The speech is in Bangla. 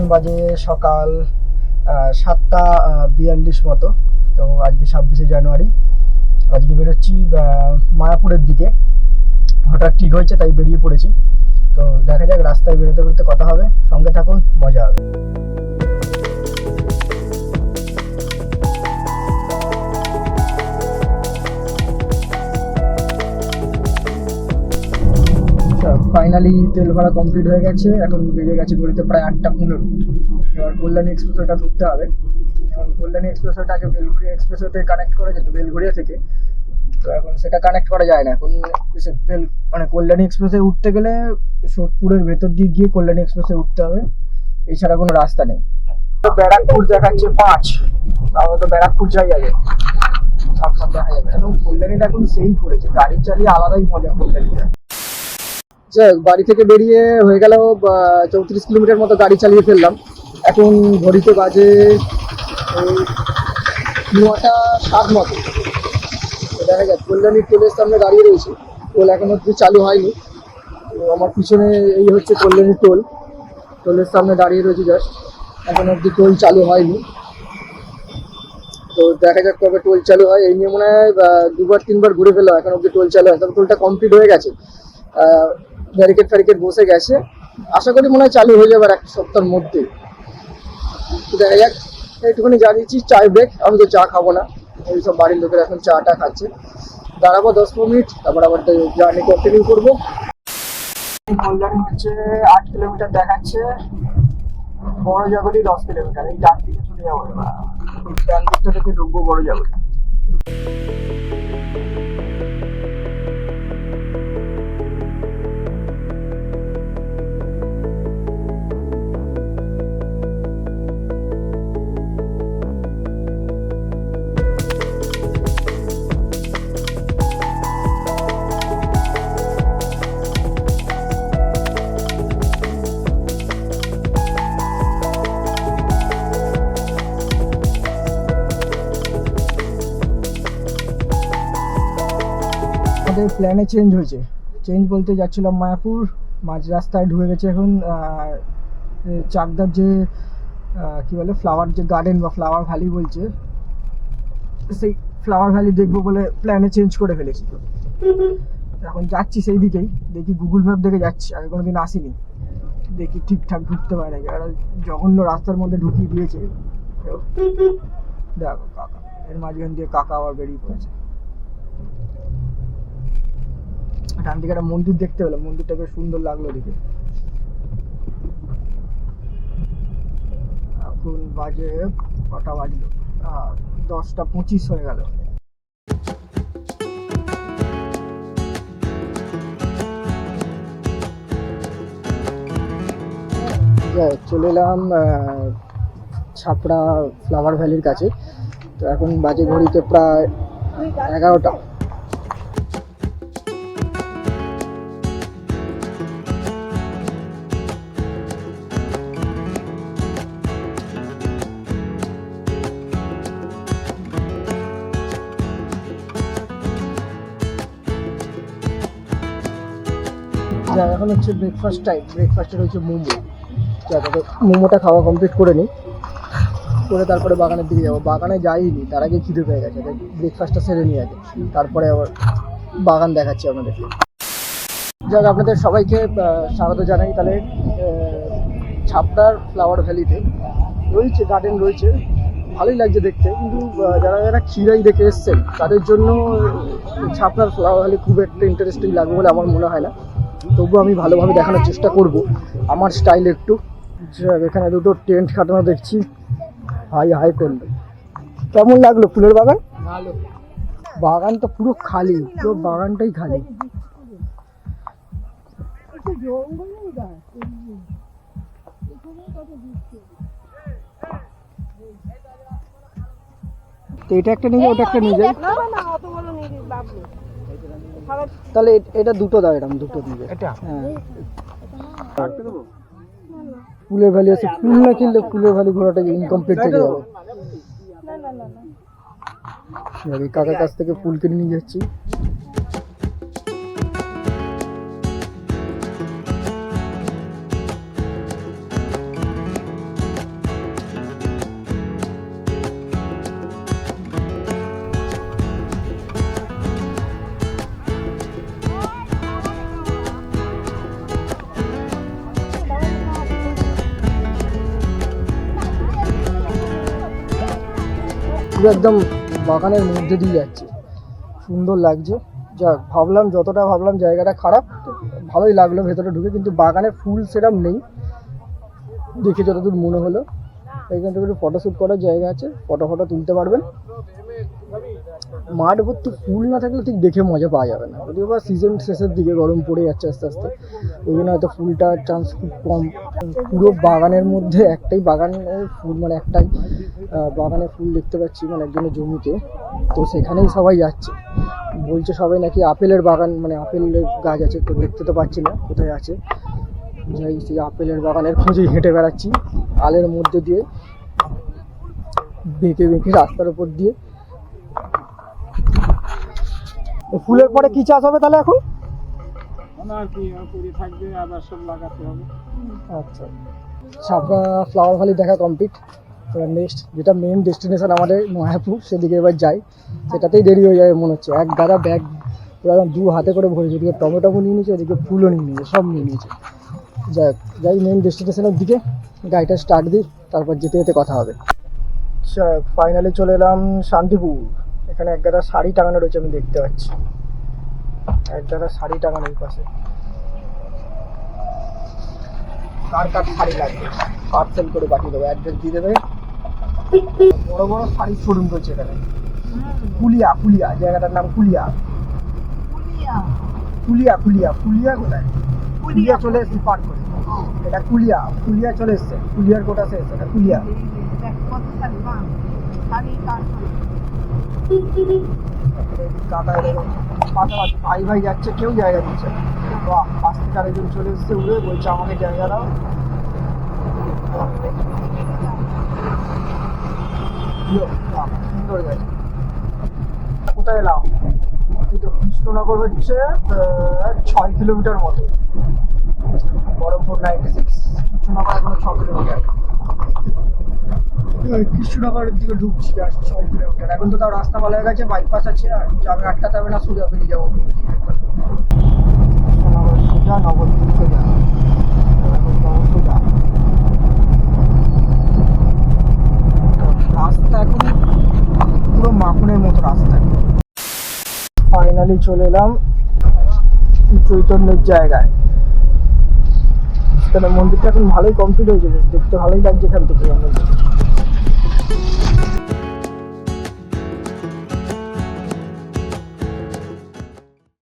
এখন বাজে সকাল 7:42 মতো। তো আজকে 26শে জানুয়ারি, আজকে বেরোচ্ছি মায়াপুরের দিকে। হঠাৎ ঠিক হয়েছে তাই বেরিয়ে পড়েছি। তো দেখা যাক, রাস্তায় বেরোতে বেরোতে কথা হবে, সঙ্গে থাকুন, মজা হবে। ফাইনালি তেল ভরা কমপ্লিট হয়ে গেছে। এখন বেরিয়ে গেছে ঘড়িতে প্রায় 8:15। এবার কল্যাণী এক্সপ্রেসওয়েটা ধরতে হবে। এখন কল্যাণী এক্সপ্রেসওয়েটাকে বেলঘড়িয়া এক্সপ্রেসওয়েতে কানেক্ট করা যেত বেলঘড়িয়া থেকে, তো এখন সেটা কানেক্ট করা যায় না। এখন মানে কল্যাণী এক্সপ্রেসে উঠতে গেলে সোদপুরের ভেতর দিয়ে গিয়ে কল্যাণী এক্সপ্রেসে উঠতে হবে, এছাড়া কোনো রাস্তা নেই। ব্যারাকপুর দেখাচ্ছে 5, তাহলে তো ব্যারাকপুর যাই আগে, সাবধান দেখা যাবে। এখন কল্যাণীটা এখন সেই করেছে, গাড়ি চালিয়ে আলাদাই মজা কল্যাণীটা। বাড়ি থেকে বেরিয়ে হয়ে গেল 34 কিলোমিটার মতো গাড়ি চালিয়ে ফেললাম। এখন ঘড়িতে বাজে 9:07 মতো। দেখা যাক, কল্যাণীর টোলের সামনে দাঁড়িয়ে রয়েছে। টোল এখন অব্দি চালু হয়নি। তো আমার পিছনে এই হচ্ছে কল্যাণী টোল, টোলের সামনে দাঁড়িয়ে রয়েছে জাস্ট, এখন অব্দি টোল চালু হয়নি। তো দেখা যাক কবে টোল চালু হয়। এই নিয়ে মনে হয় 2-3বার ঘুরে ফেলা, এখন অব্দি টোল চালু হয়। তবে টোলটা কমপ্লিট হয়ে গেছে, ব্যারিকেড বসে গেছে। আশা করি মনে হয় চালু হয়ে যাবে আর 1 সপ্তাহের মধ্যে। দেখা যাক, একটুখানি জানিয়েছি চায় ব্রেক, আমি তো চা খাবো না। এইসব বাড়ির লোকের এখন চাটা খাচ্ছে। দাঁড়াবো 10-15 মিনিট, তারপর আবার জার্নি কন্টিনিউ করবো। কল্যাণী হচ্ছে 8 কিলোমিটার দেখাচ্ছে, বড় জাগলি 10 কিলোমিটার। এই ডান দিকে চলে যাবো, ডান দিকটা থেকে ঢুকবো বড় জাগলি। আমাদের প্ল্যানে চেঞ্জ হয়েছে। চেঞ্জ বলতে যাচ্ছিলাম মায়াপুর, মাঝ রাস্তায় ঢুকে গেছে এখন চাকদার যে কি বলে ফ্লাওয়ার যে গার্ডেন বা ফ্লাওয়ার ভ্যালি বলছে, সেই ফ্লাওয়ার ভ্যালি দেখবো বলে প্ল্যানে চেঞ্জ করে ফেলেছি। এখন যাচ্ছি সেই দিকেই, দেখি গুগল ম্যাপ দেখে যাচ্ছি, আগে কোনোদিন আসিনি, দেখি ঠিকঠাক ঢুকতে পারে নাকি। আর জঘন্য রাস্তার মধ্যে ঢুকিয়ে দিয়েছে। দেখো কাকা, এর মাঝখান দিয়ে কাকা আবার বেরিয়ে পড়েছে। ডান দিকে একটা মন্দির দেখতে পেলাম, মন্দিরটা বেশ সুন্দর লাগলো দেখে। এখন বাজে কটা বাজলো, 10:25 হয়ে গেল। চলে এলাম ছাপড়া ফ্লাওয়ার ভ্যালির কাছে। তো এখন বাজে ঘড়িতে প্রায় 11টা। এখন হচ্ছে ব্রেকফাস্ট টাইম। ব্রেকফাস্টের হচ্ছে মোমো। মোমোটা খাওয়া কমপ্লিট করে নিই, করে তারপরে বাগানের দিকে যাবো। বাগানে যাইনি, তার আগে খিদে পেয়ে গেছে, ব্রেকফাস্টটা সেরে নিয়ে আগে, তারপরে আবার বাগান দেখাচ্ছি আপনাদেরকে। যাক, আপনাদের সবাইকে স্বাগত জানাই। তাহলে ছাপড়ার ফ্লাওয়ার ভ্যালিতে রয়েছে গার্ডেন রয়েছে, ভালোই লাগছে দেখতে। কিন্তু যারা যারা খিরাই দেখে এসছেন তাদের জন্য ছাপড়ার ফ্লাওয়ার ভ্যালি খুব একটা ইন্টারেস্টিং লাগবে বলে আমার মনে হয় না। তবুও আমি ভালোভাবে দেখানোর চেষ্টা করব আমার স্টাইলে একটু। এখানে দুটো টেন্ট খাটানো দেখছি, হাই করলো। কেমন লাগলো ফুলের বাগান? ভালো। বাগান তো পুরো খালি, পুরো বাগানটাই খালি। তো এটা একটা নিয়ে, ওটা একটা নিয়ে যাই। তাহলে এটা দুটো দাও, এরকম দুটো দিবে। হ্যাঁ, ফুলের ভ্যালি আছে, ফুল না কিনলে ফুলের ভ্যালি ঘোরাটা ইনকমপ্লিট থেকে যাবে। কাকার কাছ থেকে ফুল কিনে নিয়ে যাচ্ছি। পুরো একদম বাগানের মধ্যে দিয়ে যাচ্ছে, সুন্দর লাগছে। যাক, যতটা ভাবলাম জায়গাটা খারাপ, তো ভালোই লাগলো ভেতরে ঢুকে, কিন্তু বাগানে ফুল সেরকম নেই দেখে যতদূর মনে হলো। এইখান থেকে একটু ফটোশ্যুট করার জায়গা আছে, ফটো তুলতে পারবেন। মাঠ ভর্তি ফুল না থাকলে ঠিক দেখে মজা পাওয়া যাবে না, যদিও বা সিজন শেষের দিকে গরম পড়ে যাচ্ছে আস্তে আস্তে, ওই জন্য হয়তো ফুলটার চান্স খুব কম। পুরো বাগানের মধ্যে একটাই বাগানের ফুল, মানে একটাই বাগানে ফুল দেখতে পাচ্ছি, মানে একজনের জমিতে। তো সেখানেই সবাই যাচ্ছে, বলছে সবাই নাকি আপেলের বাগান, মানে আপেলের গাছ আছে, তো দেখতে তো পাচ্ছি না কোথায় আছে। যাই, সেই আপেলের বাগানের খোঁজেই হেঁটে বেড়াচ্ছি, আলের মধ্যে দিয়ে, বেঁকে বেঁকে রাস্তার উপর দিয়ে। ফুলের পরে কি চাষ হবে তাহলে এখন? আর কি থাকবে, আবার সব লাগাতে হবে। আচ্ছা, সাবরা ফ্লাওয়ার ভ্যালি দেখা কমপ্লিট। এবার নেক্সট যেটা মেন ডেস্টিনেশন আমাদের মায়াপুর, সেদিকে এবার যাই। সেটাতেই দেরি হয়ে যাবে মনে হচ্ছে। এক গাদা ব্যাগ পুরো একদম 2 হাতে করে ভরেছে, এদিকে টমেটো নিয়ে নিয়েছে, এদিকে ফুলও নিয়ে নিয়েছে, সব নিয়ে নিয়েছে। যাই মেন ডেস্টিনেশনের দিকে, গাড়িটা স্টার্ট দিই, তারপর যেতে যেতে কথা হবে। আচ্ছা, ফাইনালি চলে এলাম শান্তিপুর। এখানে এক গাদা শাড়ি টাঙানো রয়েছে, আমি দেখতে পাচ্ছি এক গাদা শাড়ি টাঙানো এই পাশে। কার শাড়ি লাগবে পার্সেল করে পাঠিয়ে দেবো, অ্যাড্রেস দিয়ে দেবে। বড় বড় শাড়ির শোরুম রয়েছে এখানে। কুলিয়া জায়গাটার নাম কুলিয়া কোথায়? কুলিয়া চলে এসেছি পার করে, এটা কুলিয়া চলে এসছে, কুলিয়ার কোটা শেষ, এটা কুলিয়া। ভাই যাচ্ছে, কেউ জায়গা দিচ্ছে। বাহ, পাশ থেকে আরেকজন চলে এসছে উড়ে, বলছে আমাকে জায়গা দাও। সুন্দর জায়গা। কোথায় এলাম? এই তো কৃষ্ণনগর হচ্ছে 6 কিলোমিটার মতো, বহরমপুর 96, কৃষ্ণনগর এখনো 6 কিলোমিটার। কৃষ্ণনগরের দিকে ঢুকছি আর 6 কিলোমিটার। এখন তো তাও রাস্তা ভালো হয়ে গেছে, বাইপাস আছে, আর যাবে আটকাতে হবে না, সোজা বেরিয়ে যাবো। সোজা নবদ্বীপ সোজা, রাস্তা এখন পুরো মাখনের মতো রাস্তা। ফাইনালি চলে এলাম চৈতন্যের জায়গায়। মন্দিরটা এখন ভালোই কমপ্লিট হয়েছে, দেখতে ভালোই লাগছে এখান থেকে।